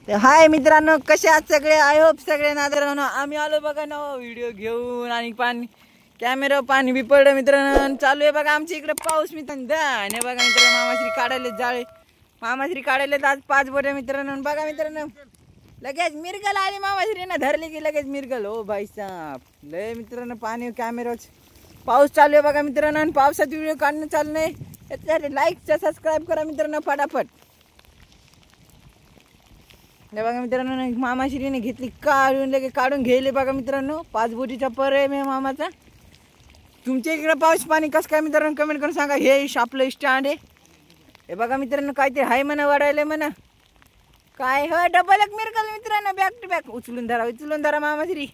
हाय मित्रांनो, कसे आहात सगळे? आय होप सगळे नादरांनो. आम्ही आलो बघा नवा व्हिडिओ घेऊन आणि पाणी कॅमेरा पाणी बी पडलं मित्रांनो. चालू आहे बघा आमच्या इकडे पाऊस मित्रांनो. आणि बघा मित्रांनो मामाश्री काढायले जाळे, मामाश्री काढायले आज 5 बोटे मित्रांनो. बघा मित्रांनो लगेच मिरगल आली मामाश्रीनं धरली की लगेच मिरगल. हो भाई साहब लय मित्रांनो पाणी कॅमेराच पाऊस चालू आहे बघा मित्रांनो. आणि पावसात व्हिडिओ काढणं चालू नाही. त्याच्यासाठी लाईक सबस्क्राईब करा मित्रांनो फटाफट. बघा मित्रांनो मामाश्रीने घेतली काढून घ्यायले बघा मित्रांनो. 5 बोटीचा पर आहे मी मामाचा. तुमच्या इकडे पाऊस पाणी कसं काय मित्रांनो कमेंट करून सांगा. हे आपलं स्टँड आहे. हे बघा मित्रांनो काहीतरी हाय म्हणा वाढायला म्हणा काय. हो डबल एक मिरकल मित्रांनो बॅक टू बॅक. उचलून धरा मामाश्री.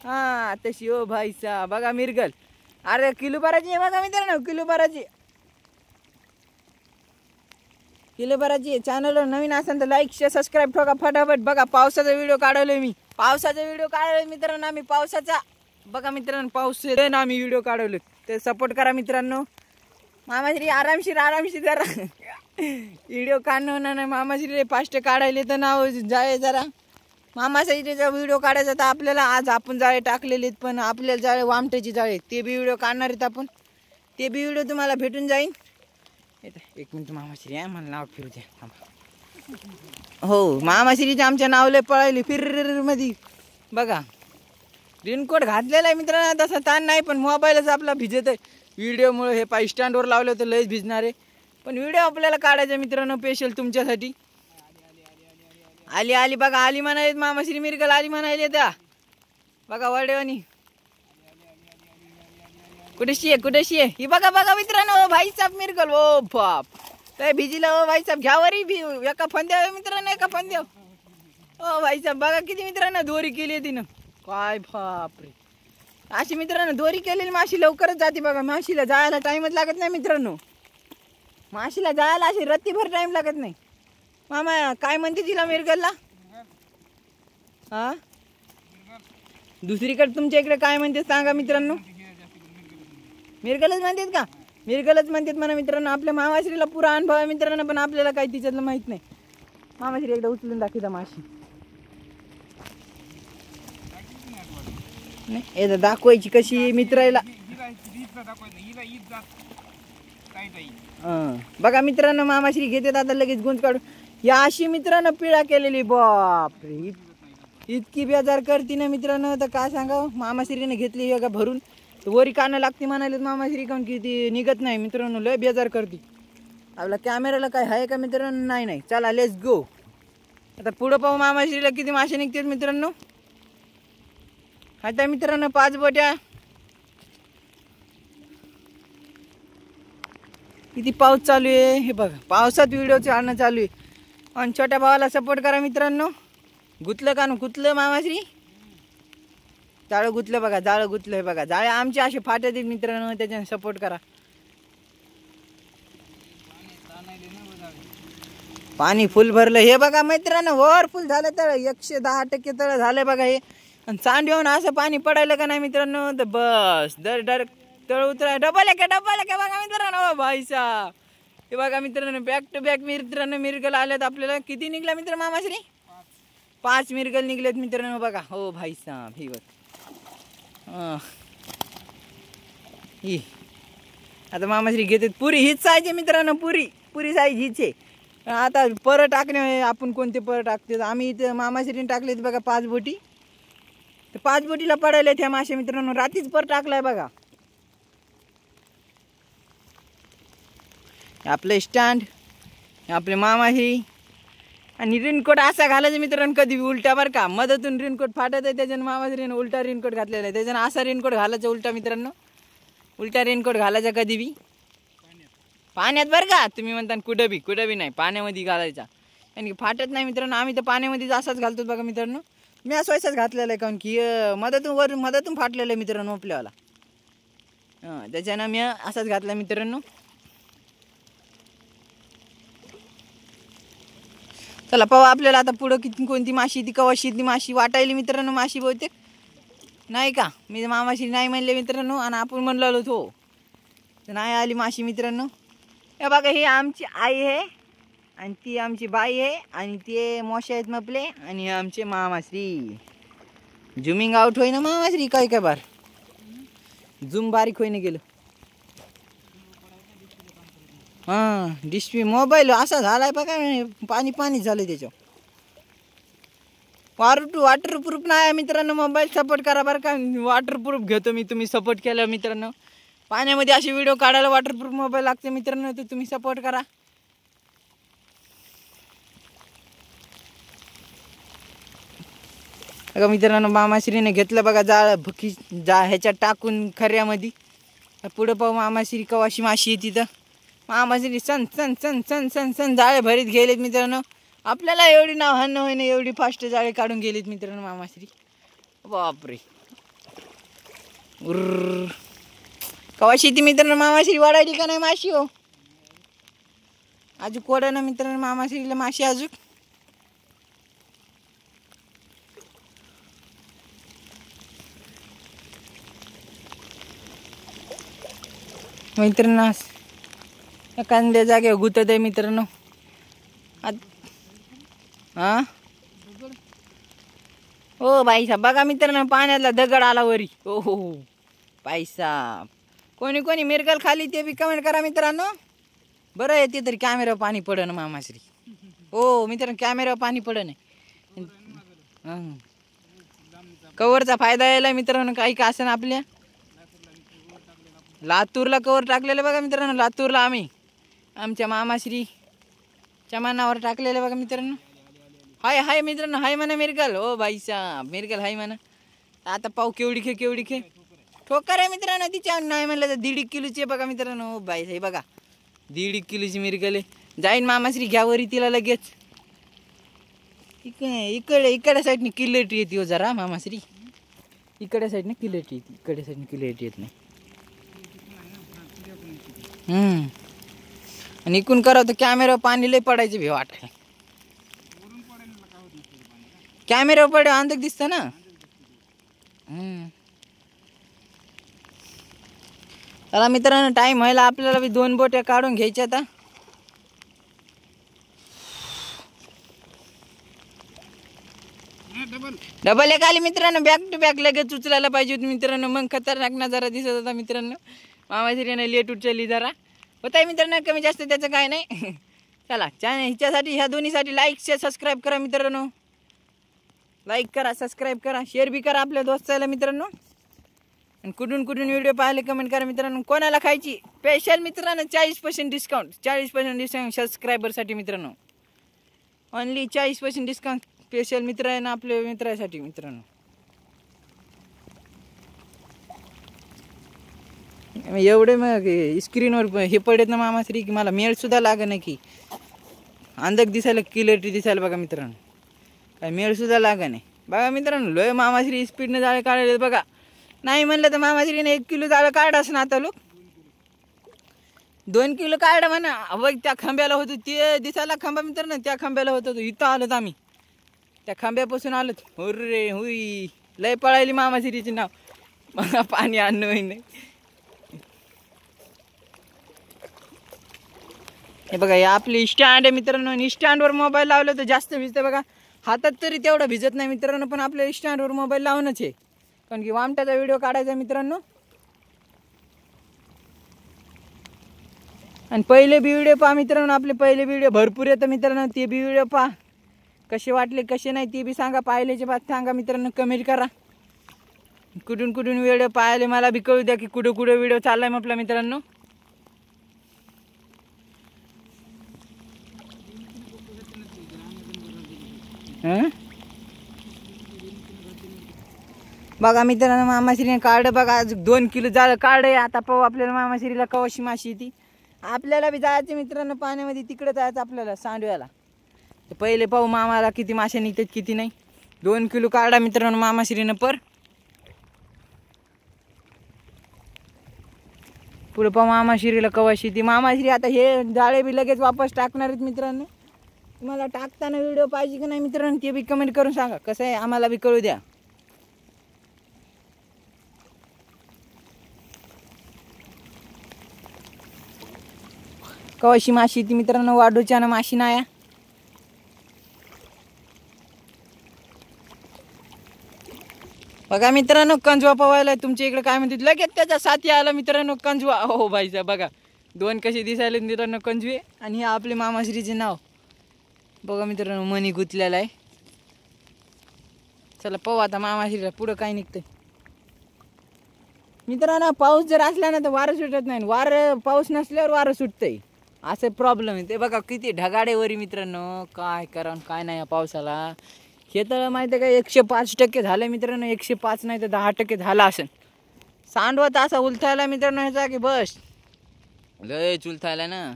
हा तशी हो भाई सा बघा मिरगल. अरे किलो भराची आहे बघा मित्रांनो, किलो भराची चॅनल नवीन असेल तर लाईक शेअर सबस्क्राईब ठोका फटाफट. बघा पावसाचा व्हिडिओ काढवलोय मी. मित्रांनो आम्ही पावसाचा बघा मित्रांनो पाऊस आहे ना आम्ही व्हिडिओ काढवले ते सपोर्ट करा मित्रांनो. मामाश्री आरामशीर जरा व्हिडिओ काढणं नाही. मामाश्री फास्ट काढायले तर नाव जाळे जरा. मामाश्रीचा व्हिडिओ काढायचा तर आपल्याला आज आपण जाळे टाकलेले पण आपल्याला जाळे वामट्याची जाळे ते बी व्हिडिओ काढणार आहेत आपण. ते बी व्हिडिओ तुम्हाला भेटून जाईल. एक मिनिट मामाश्री आहे मला नाव फिरू द्या. हो मामाश्रीचे आमच्या नावले पळायले फिर मध्ये बघा. रेनकोट घातलेला आहे मित्रांनो तसा ताण नाही पण मोबाईलच आपला भिजत आहे व्हिडिओमुळे. हे पाय स्टँडवर लावलं तर लयच भिजणार आहे पण व्हिडिओ आपल्याला काढायचा मित्रांनो स्पेशल तुमच्यासाठी. आली बघा आली म्हणाले मामाश्री मिरगल आली म्हणाले त्या बघा वडेवानी. कुठेशी आहे ही बघा मित्रांनो. भाई साहेब मिरगल. ओ बाप काय भिजीला. ओ भाई साहेब घ्यावरी एका फंद्या मित्रांनो एका फंद्या. ओ भाई साहेब बघा किती मित्रांनो दोरी केली आहे तिनं. काय बापरे अशी मित्रांनो दोरी केलेली माशी लवकरच जाते बघा. माशीला जायला टाइमच लागत नाही मित्रांनो. माशीला जायला अशी रत्तीभर टाइम लागत नाही. मामा काय म्हणते तिला मिरगलला? हा दुसरीकडे तुमच्या इकडे काय म्हणते सांगा मित्रांनो. मिरगलच म्हणतात का? मिरगलच म्हणतात म्हणा मित्रांनो. आपल्या मामाश्रीला पुरा अनुभव आहे मित्रांनो पण आपल्याला काही तिच्यातलं माहित नाही. मामाश्री एकदा उचलून दाखवता माशी. नाही एकदा दाखवायची कशी मित्राला. बघा मित्रांनो मामाश्री घेतात आता लगेच गुंज काढून. या अशी मित्रांनो पिळा केलेली बापरे इतकी बेजार करते ना मित्रांनो तर काय सांगावं. मामाश्रीने घेतली योगा भरून तर वरी कानं लागते म्हणाले मामाश्री काऊन की ती निघत नाही मित्रांनो. लय बेजार करते. आपला कॅमेराला काय आहे का मित्रांनो? नाही चला लेट्स गो. आता पुढं पाहू मामाश्रीला किती मासे निघतात मित्रांनो. आता मित्रांनो 5 बोट्या. किती पाऊस चालू आहे हे बघा. पावसात व्हिडिओ आणणं चालू आहे. आणि छोट्या भावाला सपोर्ट करा मित्रांनो. गुतलं का गुतलं मामाश्री जाळं गुतलं बघा. जाळं गुतलं हे बघा. जाळे आमचे असे फाटत मित्रांनो त्याच्याने सपोर्ट करा. पाणी फुल भरलं हे बघा मित्रांनो. वर फुल झालं तळ 110% तळ झालं बघा हे. आणि चांड येऊन असं पाणी पडायला का नाही मित्रांनो तर बस दर तळ उतरा. डबल आहे का बघा मित्रांनो. भाई साहब हे बघा मित्रांनो बॅक टू बॅक मित्रांनो मिरगल आल्यात आपल्याला. किती निघला मित्र मामाश्री? 5 मिरगल निघलेत मित्रांनो बघा. हो भाई साहब ही ही आता मामाश्री घेते पुरी हीच साईज आहे मित्रांनो. पुरी साईज हीच आहे. आता पर टाकणे आपण कोणते पर टाकते आम्ही इथं मामाश्रीने टाकले बघा 5 बोटी. तर 5 बोटीला पडायला ह्या मासे मित्रांनो. रात्रीच पर टाकलाय बघा. आपलं स्टँड आपले मामाश्री आणि रेनकोट असा घालायचं मित्रांनो कधी उलटा बरं का. मधातून रेनकोट फाटत आहे त्याच्यानं मामाश्रीने उलटा रेनकोट घातलेला आहे. त्याच्यानं असा रेनकोट घालायचा उलटा मित्रांनो. उलटा रेनकोट घालायचा कधी बी पाण्यात बरं का. तुम्ही म्हणता कुठं बी नाही पाण्यामध्ये घालायचा आणि फाटत नाही मित्रांनो. आम्ही तर पाण्यामध्ये असाच घालतो बघा मित्रांनो. मी असं वैसाच घातलेला आहे कारण की मधातून फाटलेलं आहे मित्रांनो आपल्याला. त्याच्यानं मी असाच घातला मित्रांनो. चला पाहू आपल्याला आता पुढं किती कोणती माशी ती कवाशी ती माशी वाटायली मित्रांनो. माशी बहुतेक नाही का. मी मामाशी नाही म्हणले मित्रांनो आणि आपण म्हणलो हो तर नाही आली माशी मित्रांनो. हे बघा ही आमची आई आहे आणि ती आमची बाई आहे आणि ते मोशे आहेत मपले आणि आमचे मामाश्री. झुमिंग आउट होईना मामाश्री काय काय बार झूम बारीक होईना गेलं. हां डिस्प्ले मोबाईल असा झालाय बघा पाणी पाणी झालं त्याच्यावर. वॉटरप्रूफ नाही मित्रांनो मोबाईल. सपोर्ट करा बरं का. वॉटरप्रूफ घेतो मी तुम्ही सपोर्ट केलं मित्रांनो. पाण्यामध्ये असे व्हिडिओ काढायला वॉटरप्रूफ मोबाईल लागते मित्रांनो तर तुम्ही सपोर्ट करा. बघा मित्रांनो मामाश्रीने घेतलं बघा जाळ भकी ह्याच्यात टाकून खऱ्यामध्ये. पुढं पाहू मामाश्री कवाशी माशी आहे तिथं. मामाश्री सन सन सन सन सन सन जाळे भरीत गेलेत मित्रांनो. आपल्याला एवढी नाव हन्न होईना एवढी फास्ट जाळे काढून गेलेत मित्रांनो मामाश्री. बापरे कवाशी ती मित्रांनो मामाश्री वाढायची का नाही माशी हो. अजून कोडा ना मित्रांनो मामाश्रीला माशी अजून. मित्रांनो कांद्या जागे गुतत आहे मित्रांनो. हा हो बाई साहेब बघा मित्रांनो पाण्यातला दगड आला वरी. हो हो हो बाई साहेब कोणी कोणी मिरकल खाली ते बी कमेंट करा मित्रांनो. बरं येते तरी कॅमेरा पाणी पडन मामाश्री. हो मित्रांनो कॅमेरा पाणी पडन. कवरचा फायदा यायला मित्रांनो काही का असं आपल्या लातूरला कवर टाकलेलं बघा मित्रांनो. लातूरला आम्ही आमच्या मामाश्री चमानावर टाकलेलं बघा मित्रांनो. हाय हाय मित्रांनो हाय म्हणा मिरकल. हो बाई साहेब मिरकल हाय म्हणा. आता पाव केवढी खे ठोकर आहे मित्रांनो तिच्या नाही म्हणलं तर 1.5 किलोची बघा मित्रांनो. हो बाई साहेब बघा 1.5 किलोची मिरकल आहे. जाईन मामाश्री घ्यावरी तिला लगेच. इकडे साईडने किल्लेटी येते हो जरा मामाश्री. इकडे साईडने किल्लेटी येते इकडे साईडने किल्लेटी येत नाही. आणि इकून करावं तर कॅमेरा पाणी लय पडायचं भी वाटाय. कॅमेरा पडे अंधक दिसतं ना. चला मित्रांनो टाइम व्हायला आपल्याला बी 2 बोट्या काढून घ्यायच्या आता. डबल एक आली मित्रांनो. बॅक टू बॅक लगेच उचलायला पाहिजे होती मित्रांनो. मग खतरनाक नजारा दिसत होता मित्रांनो. मामाश्रीने लेट उचलली जरा होत आहे मित्रांनो. कमी जास्त त्याचं काय नाही. चला चॅनल हिच्यासाठी ह्या दोन्हीसाठी लाईक शेअर सबस्क्राईब करा मित्रांनो. लाईक करा सबस्क्राईब करा शेअर बी करा आपल्या दोस्ताला मित्रांनो. आणि कुठून व्हिडिओ पाहिले कमेंट करा मित्रांनो. कोणाला खायची स्पेशल मित्रांनो 40% डिस्काउंट. 40% डिस्काउंट सबस्क्रायबरसाठी मित्रांनो. ओनली 40% डिस्काउंट स्पेशल मित्र आहे ना आपल्या मित्रासाठी मित्रांनो. एवढे मग स्क्रीनवर हे पडत ना मामाश्री की मला मेळ सुद्धा लाग नाही की अंधक दिसायला क्लिअरिटी दिसायला बघा मित्रांनो. काय मेळ सुद्धा लाग नाही बघा मित्रांनो. लोय मामाश्री स्पीडने जाळे काढले बघा. नाही म्हणलं तर मामाश्रीने 1 किलो जाळं काढास ना आता लोक. 2 किलो काढ म्हणा. बघ त्या खांब्याला होतो ते दिसायला खांबा मित्रांनो. त्या खांब्याला होतो इथं आलोत आम्ही. त्या खांब्यापासून आलोत. हुर्रे हुई लय पळायली मामाश्रीचे नाव. मला पाणी आणणं होईन. हे बघा हे आपली स्टँड आहे मित्रांनो. स्टँडवर मोबाईल लावलं तर जास्त भिजतं बघा. हातात तरी तेवढं भिजत नाही मित्रांनो. पण आपल्या स्टँडवर मोबाईल लावूनच आहे कारण की वामटाचा व्हिडिओ काढायचा मित्रांनो. आणि पहिले बी व्हिडिओ पहा मित्रांनो. आपले पहिले व्हिडिओ भरपूर येतं मित्रांनो. ते बी व्हिडिओ पहा कसे वाटले कसे नाही ते बी सांगा. पाहिल्याचे बाद सांगा मित्रांनो. कमेंट करा. कुठून व्हिडिओ पाहिले मला बी कळू द्या की कुठं व्हिडिओ चाललाय मग आपल्या मित्रांनो. बघा मित्रांनो मामाश्रीने काढ बघा. अजून 2 किलो जाळं काढ. आता पाहू आपल्याला मामाश्रीला कवाशी माशी येते. आपल्याला बी जायचं मित्रांनो पाण्यामध्ये. तिकडे जायचं आपल्याला सांडव्याला. पहिले पाहू मामाला किती मासे निघतात किती नाही. 2 किलो काढा मित्रांनो मामाश्रीनं पर. पुढे पाहू मामाश्रीला कवाशी ती. मामाश्री आता हे जाळे बी लगेच वापस टाकणार आहेत मित्रांनो. तुम्हाला टाकताना व्हिडिओ पाहिजे की नाही मित्रांनो ते बी कमेंट करून सांगा. कसं आहे आम्हाला बी कळू द्या. कवाशी माशी ती मित्रांनो. वाढूच्या ना माशी नाया बघा मित्रांनो कंजवा पवायला तुमच्या इकडे काय म्हणतात लगेच त्याच्या साथी आला मित्रांनो कंजवा. हो भाईचा बघा दोन कसे दिसायले मित्रांनो कंजवे. आणि हे आपले मामाश्रीचे नाव बघा मित्रांनो मनी गुंतलेला आहे. चला पाहू आता मामाश्रीला पुढं काय निघतंय. मित्रांनो पाऊस जर असला ना तर वारं सुटत नाही, वारं पाऊस नसल्यावर वारं सुटतंय असं प्रॉब्लेम आहे. ते बघा किती ढगाडेवरी मित्रांनो काय करा काय नाही या पावसाला. हे तर माहिती आहे का 105% झालं मित्रांनो, 105 नाही तर 10% झाला असेल. सांडवत असा उलथायला मित्रांनो ह्याचा की बस लय उलथायला ना.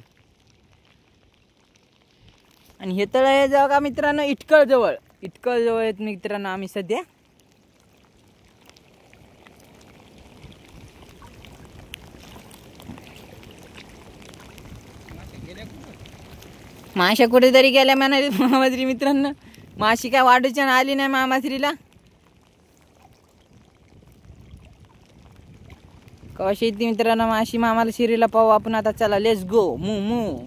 आणि हे तळ आहे जागा मित्रांनो इटकळ जवळ आहेत मित्रांनो आम्ही सध्या. माश्या कुठेतरी गेल्या म्हणाले मामाश्री मित्रांनो. माशी काय वाढूच्या आली नाही मामाश्रीला. कशी येते मित्रांनो माशी मामाला शिरीला पाहू आपण आता. चला लेट्स गो मू मू.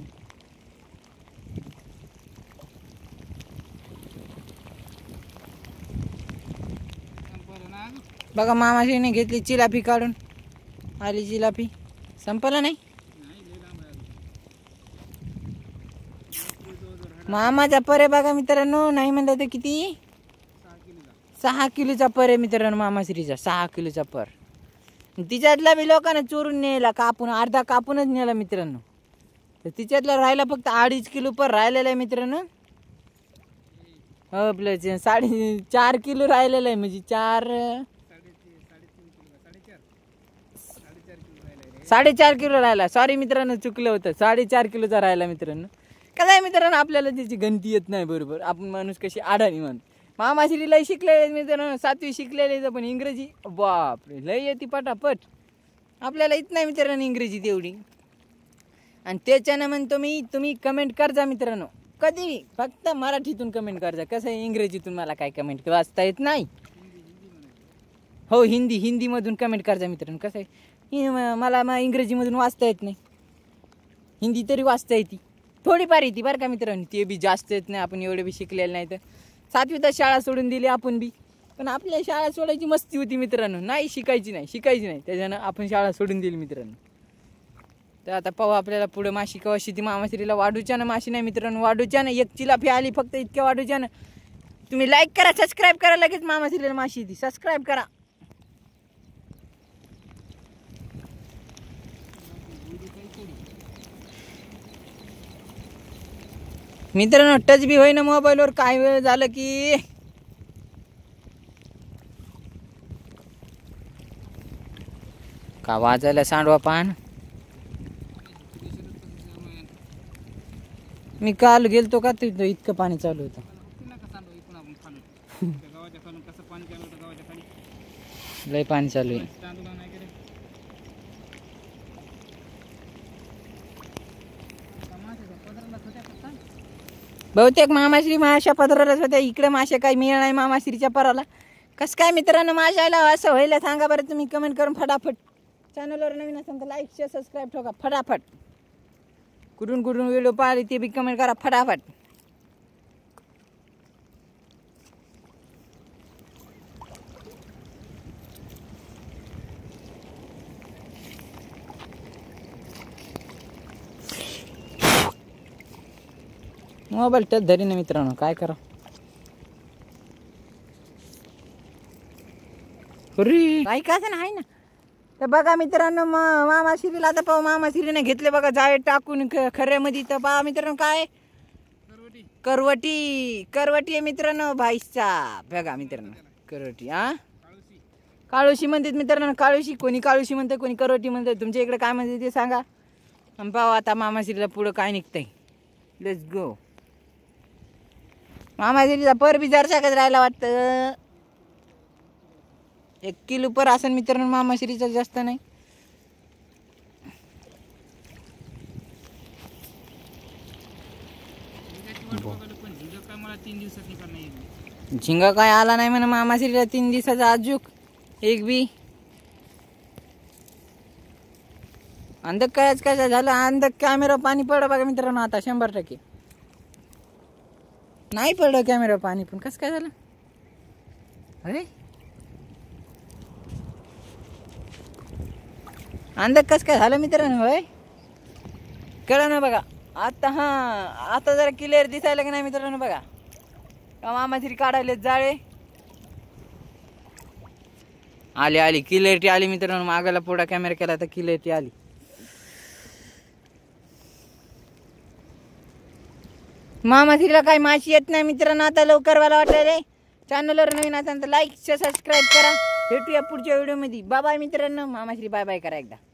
बघा मामाश्रीने घेतली चिलापी काढून आली. चिलापी संपला नाही. मामाचा पर आहे बघा मित्रांनो. नाही म्हणलं तर किती 6 किलोचा पर आहे मित्रांनो मामाश्रीचा. 6 किलोचा पर. तिच्यातला बी लोकांना चोरून नेला कापून अर्धा कापूनच नेला मित्रांनो. तर तिच्यातला राहिला फक्त 2.5 किलो पर राहिलेला आहे मित्रांनो. आपलं 4.5 किलो राहिलेला आहे म्हणजे 4.5 किलो राहिला. सॉरी मित्रांनो चुकलं होतं. 4.5 किलोचा राहिला मित्रांनो. कसं आहे मित्रांनो आपल्याला त्याची गणती येत नाही बरोबर. आपण माणूस कशी आडाणी म्हणतो. मामाश्री लय शिकलेले मित्रांनो 7वी शिकलेले पण इंग्रजी बापरे लय येते पटापट. आपल्याला येत नाही मित्रांनो इंग्रजी तेवढी. आणि त्याच्यानं म्हणतो मी तुम्ही कमेंट करजा मित्रांनो कधी फक्त मराठीतून कमेंट करजा. कसं आहे इंग्रजीतून मला काय कमेंट वाचता येत नाही. हो हिंदीमधून कमेंट करजा मित्रांनो. कसं आहे मला इंग्रजीमधून वाचता येत नाही. हिंदी तरी वाचता येते थोडीफार येते बरं का मित्रांनो. ते बी जास्त येत नाही. आपण एवढे बी शिकलेले नाही. तर 7वी तर शाळा सोडून दिली आपण बी. पण आपल्या शाळा सोडायची मस्ती होती मित्रांनो. नाही शिकायची नाही त्याच्यानं आपण शाळा सोडून दिली मित्रांनो. तर आता पाहू आपल्याला पुढं माशी कवाशी ती मामाश्रीला वाढूच्यानं माशी नाही मित्रांनो. वाढूच्यानं एक चिलापी आली फक्त इतक्या वाढूच्यानं. तुम्ही लाईक करा सबस्क्राईब करा लगेच मामाश्रीला माशी ती सबस्क्राईब करा. मित्रांनो टच बी होईना मोबाईलवर. काय वेळ झालं की का वाजायला सांडवा पान. मी काल गेलतो का तिथं इतकं पाणी चालू होतं. लय पाणी चालू आहे. बहुतेक मामाश्री माशा पदरालाच होत्या. इकडे माशा काही मिळ नाही मामाश्रीच्या पराला. कसं काय मित्रांनो माशाला असं व्हायला सांगा बरं तुम्ही कमेंट करून फटाफट. चॅनलवर नवीन असेल तर लाईक शेअर सबस्क्राईब ठोका फटाफट. कुठून व्हिडिओ पाहिले ते बी कमेंट करा फटाफट. मोबाईल टच धरी ना मित्रांनो काय करा. काही कसं नाही ना. तर बघा मित्रांनो मामाश्रीला आता पाहू. मामाश्रीने घेतले बघा जाळे टाकून खऱ्यामध्ये. तर पहा मित्रांनो काय करवटी आहे मित्रांनो भाईचा. बघा मित्रांनो करवटी. काळूशी म्हणतात मित्रांनो. काळूशी कोणी काळूशी म्हणते कोणी करवटी म्हणते. तुमच्या इकडे काय म्हणते ते सांगा. पाहू आता मामाश्रीला पुढं काय निघतंय. Let's go. मामाश्रीचा पर बी जरसाकच राहायला वाटतं. 1 किलो पर असेल मित्रांनो मामाश्रीचा जास्त नाही. झिंगा काय आला नाही म्हणा मामाश्रीला 3 दिवसाचा अजूक एक बी. अंधक कायच काय झालं. अंधक कॅमेरा पाणी पडलं बघा मित्रांनो. आता 100% नाही पडलं कॅमेरा पाणी. पण कसं काय झालं. अरे अंदाज कसं काय झालं मित्रांनो होय कळलं ना बघा आता आता जरा क्लिअर दिसायला की नाही मित्रांनो बघा मामाश्री काढायले जाळे आली क्लिअरिटी आली मित्रांनो मागायला पुढा कॅमेरा केला तर क्लिअरिटी आली मामाश्रीला काही माशी येत नाही मित्रांनो आता लवकर मला वाटलं रे चॅनलवर नवीन असेल तर लाईक सबस्क्राईब करा भेटूया पुढच्या व्हिडिओ मध्ये बाय बाय मित्रांनो मामाश्री बाय बाय करा एकदा